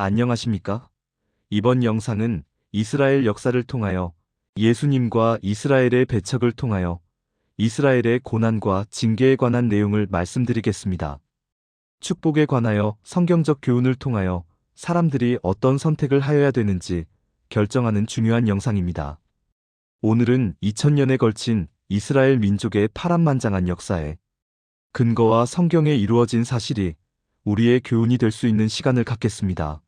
안녕하십니까? 이번 영상은 이스라엘 역사를 통하여 예수님과 이스라엘의 배척을 통하여 이스라엘의 고난과 징계에 관한 내용을 말씀드리겠습니다. 축복에 관하여 성경적 교훈을 통하여 사람들이 어떤 선택을 하여야 되는지 결정하는 중요한 영상입니다. 오늘은 2000년에 걸친 이스라엘 민족의 파란만장한 역사에 근거와 성경에 이루어진 사실이 우리의 교훈이 될 수 있는 시간을 갖겠습니다.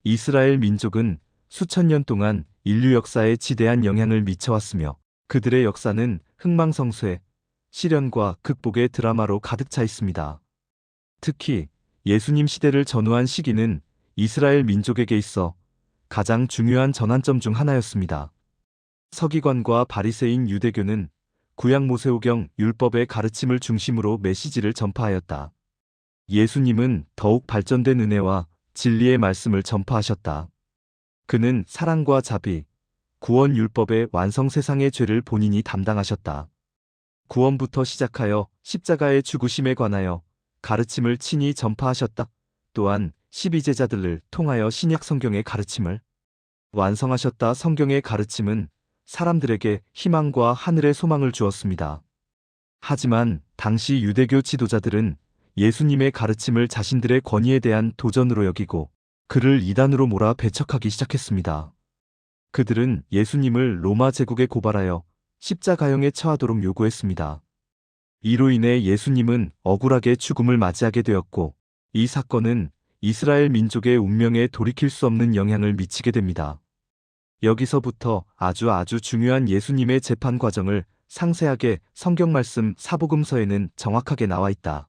이스라엘 민족은 수천 년 동안 인류 역사에 지대한 영향을 미쳐왔으며 그들의 역사는 흥망성쇠, 시련과 극복의 드라마로 가득 차 있습니다. 특히 예수님 시대를 전후한 시기는 이스라엘 민족에게 있어 가장 중요한 전환점 중 하나였습니다. 서기관과 바리새인 유대교는 구약 모세오경 율법의 가르침을 중심으로 메시지를 전파하였다. 예수님은 더욱 발전된 은혜와 진리의 말씀을 전파하셨다. 그는 사랑과 자비, 구원 율법의 완성 세상의 죄를 본인이 담당하셨다. 구원부터 시작하여 십자가의 죽으심에 관하여 가르침을 친히 전파하셨다. 또한 12제자들을 통하여 신약 성경의 가르침을 완성하셨다. 성경의 가르침은 사람들에게 희망과 하늘의 소망을 주었습니다. 하지만 당시 유대교 지도자들은 예수님의 가르침을 자신들의 권위에 대한 도전으로 여기고 그를 이단으로 몰아 배척하기 시작했습니다. 그들은 예수님을 로마 제국에 고발하여 십자가형에 처하도록 요구했습니다. 이로 인해 예수님은 억울하게 죽음을 맞이하게 되었고 이 사건은 이스라엘 민족의 운명에 돌이킬 수 없는 영향을 미치게 됩니다. 여기서부터 아주 중요한 예수님의 재판 과정을 상세하게 성경 말씀 사복음서에는 정확하게 나와 있다.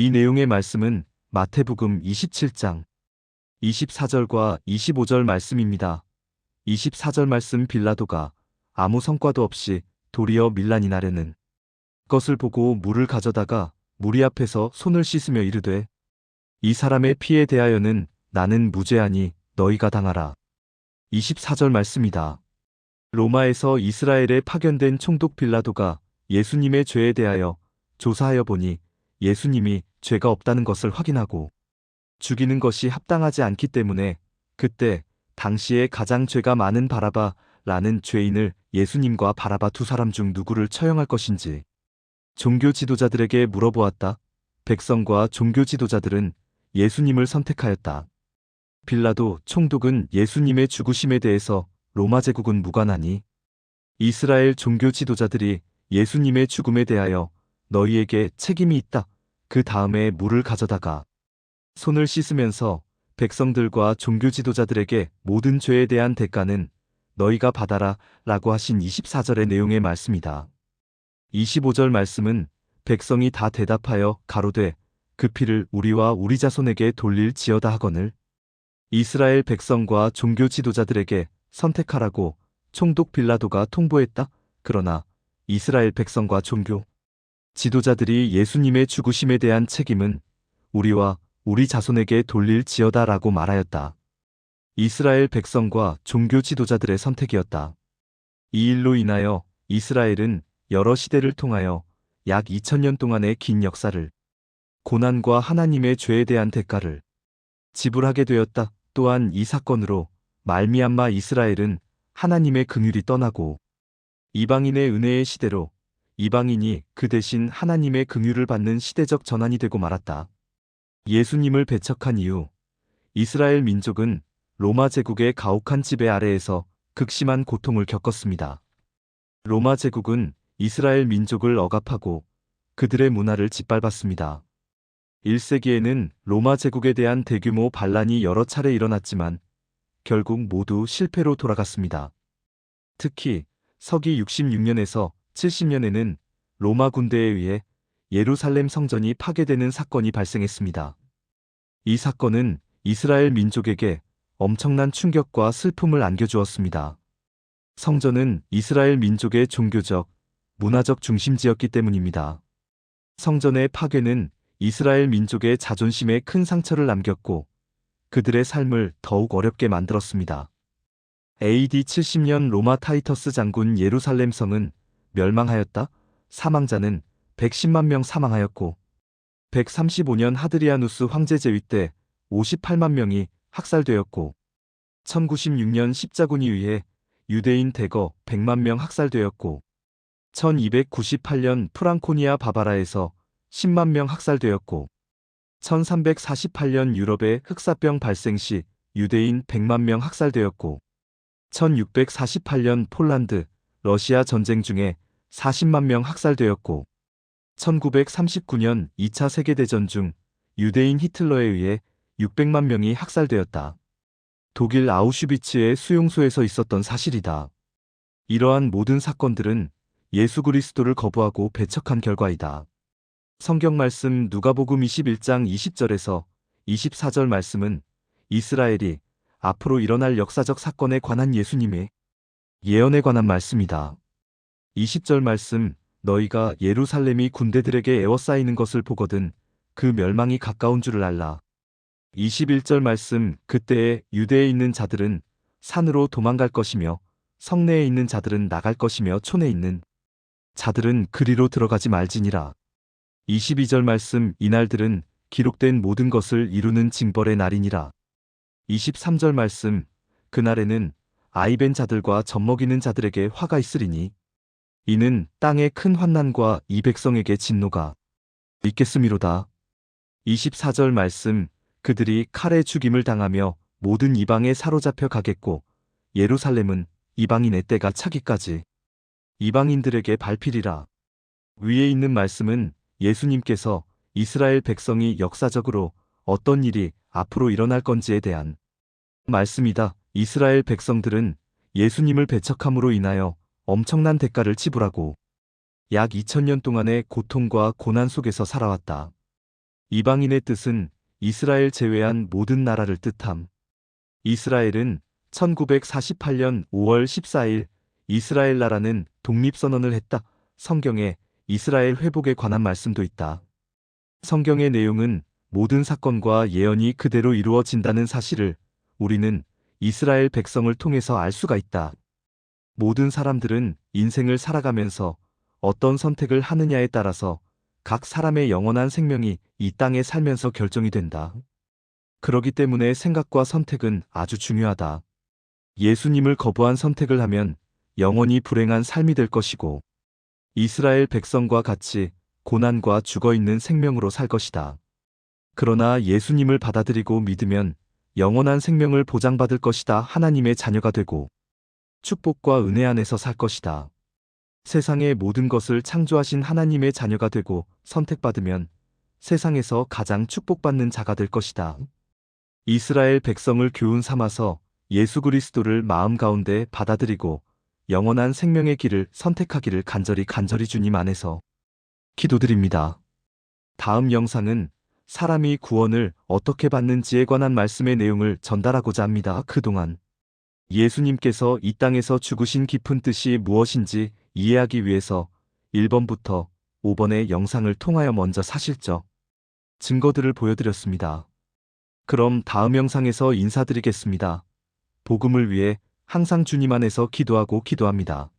이 내용의 말씀은 마태복음 27장 24절과 25절 말씀입니다. 24절 말씀 빌라도가 아무 성과도 없이 도리어 밀란이 나려는 것을 보고 물을 가져다가 무리 앞에서 손을 씻으며 이르되 이 사람의 피에 대하여는 나는 무죄하니 너희가 당하라. 24절 말씀이다. 로마에서 이스라엘에 파견된 총독 빌라도가 예수님의 죄에 대하여 조사하여 보니 예수님이 죄가 없다는 것을 확인하고 죽이는 것이 합당하지 않기 때문에 그때 당시에 가장 죄가 많은 바라바라는 죄인을 예수님과 바라바 두 사람 중 누구를 처형할 것인지 종교 지도자들에게 물어보았다. 백성과 종교 지도자들은 예수님을 선택하였다. 빌라도 총독은 예수님의 죽으심에 대해서 로마 제국은 무관하니 이스라엘 종교 지도자들이 예수님의 죽음에 대하여 너희에게 책임이 있다. 그 다음에 물을 가져다가 손을 씻으면서 백성들과 종교 지도자들에게 모든 죄에 대한 대가는 너희가 받아라 라고 하신 24절의 내용의 말씀이다. 25절 말씀은 백성이 다 대답하여 가로되 그 피를 우리와 우리 자손에게 돌릴지어다 하거늘 이스라엘 백성과 종교 지도자들에게 선택하라고 총독 빌라도가 통보했다. 그러나 이스라엘 백성과 종교 지도자들이 예수님의 죽으심에 대한 책임은 우리와 우리 자손에게 돌릴지어다 라고 말하였다. 이스라엘 백성과 종교 지도자들의 선택이었다. 이 일로 인하여 이스라엘은 여러 시대를 통하여 약 2000년 동안의 긴 역사를 고난과 하나님의 죄에 대한 대가를 지불하게 되었다. 또한 이 사건으로 말미암아 이스라엘은 하나님의 긍휼이 떠나고 이방인의 은혜의 시대로 이방인이 그 대신 하나님의 긍휼을 받는 시대적 전환이 되고 말았다. 예수님을 배척한 이후 이스라엘 민족은 로마 제국의 가혹한 지배 아래에서 극심한 고통을 겪었습니다. 로마 제국은 이스라엘 민족을 억압하고 그들의 문화를 짓밟았습니다. 1세기에는 로마 제국에 대한 대규모 반란이 여러 차례 일어났지만 결국 모두 실패로 돌아갔습니다. 특히 서기 66년에서 70년에는 로마 군대에 의해 예루살렘 성전이 파괴되는 사건이 발생했습니다. 이 사건은 이스라엘 민족에게 엄청난 충격과 슬픔을 안겨주었습니다. 성전은 이스라엘 민족의 종교적, 문화적 중심지였기 때문입니다. 성전의 파괴는 이스라엘 민족의 자존심에 큰 상처를 남겼고 그들의 삶을 더욱 어렵게 만들었습니다. AD 70년 로마 타이터스 장군 예루살렘 성은 멸망하였다. 사망자는 110만 명 사망하였고 135년 하드리아누스 황제 제위 때 58만 명이 학살되었고 1096년 십자군에 의해 유대인 대거 100만 명 학살되었고 1298년 프랑코니아 바바라에서 10만 명 학살되었고 1348년 유럽에 흑사병 발생 시 유대인 100만 명 학살되었고 1648년 폴란드, 러시아 전쟁 중에 40만 명 학살되었고 1939년 2차 세계대전 중 유대인 히틀러에 의해 600만 명이 학살되었다. 독일 아우슈비츠의 수용소에서 있었던 사실이다. 이러한 모든 사건들은 예수 그리스도를 거부하고 배척한 결과이다. 성경 말씀 누가복음 21장 20절에서 24절 말씀은 이스라엘이 앞으로 일어날 역사적 사건에 관한 예수님의 예언에 관한 말씀이다. 20절 말씀 너희가 예루살렘이 군대들에게 에워싸이는 것을 보거든 그 멸망이 가까운 줄을 알라. 21절 말씀 그때에 유대에 있는 자들은 산으로 도망갈 것이며 성내에 있는 자들은 나갈 것이며 촌에 있는 자들은 그리로 들어가지 말지니라. 22절 말씀 이날들은 기록된 모든 것을 이루는 징벌의 날이니라. 23절 말씀 그날에는 아이벤 자들과 젖먹이는 자들에게 화가 있으리니 이는 땅의 큰 환난과 이 백성에게 진노가 있겠음이로다. 24절 말씀 그들이 칼에 죽임을 당하며 모든 이방에 사로잡혀 가겠고 예루살렘은 이방인의 때가 차기까지 이방인들에게 밟히리라. 위에 있는 말씀은 예수님께서 이스라엘 백성이 역사적으로 어떤 일이 앞으로 일어날 건지에 대한 말씀이다. 이스라엘 백성들은 예수님을 배척함으로 인하여 엄청난 대가를 지불하고 약 2000년 동안의 고통과 고난 속에서 살아왔다. 이방인의 뜻은 이스라엘 제외한 모든 나라를 뜻함. 이스라엘은 1948년 5월 14일 이스라엘 나라는 독립선언을 했다. 성경에 이스라엘 회복에 관한 말씀도 있다. 성경의 내용은 모든 사건과 예언이 그대로 이루어진다는 사실을 우리는 이스라엘 백성을 통해서 알 수가 있다. 모든 사람들은 인생을 살아가면서 어떤 선택을 하느냐에 따라서 각 사람의 영원한 생명이 이 땅에 살면서 결정이 된다. 그러기 때문에 생각과 선택은 아주 중요하다. 예수님을 거부한 선택을 하면 영원히 불행한 삶이 될 것이고 이스라엘 백성과 같이 고난과 죽어있는 생명으로 살 것이다. 그러나 예수님을 받아들이고 믿으면 영원한 생명을 보장받을 것이다. 하나님의 자녀가 되고 축복과 은혜 안에서 살 것이다. 세상의 모든 것을 창조하신 하나님의 자녀가 되고 선택받으면 세상에서 가장 축복받는 자가 될 것이다. 이스라엘 백성을 교훈 삼아서 예수 그리스도를 마음 가운데 받아들이고 영원한 생명의 길을 선택하기를 간절히 주님 안에서 기도드립니다. 다음 영상은 사람이 구원을 어떻게 받는지에 관한 말씀의 내용을 전달하고자 합니다. 그동안 예수님께서 이 땅에서 죽으신 깊은 뜻이 무엇인지 이해하기 위해서 1번부터 5번의 영상을 통하여 먼저 사실적 증거들을 보여드렸습니다. 그럼 다음 영상에서 인사드리겠습니다. 복음을 위해 항상 주님 안에서 기도합니다.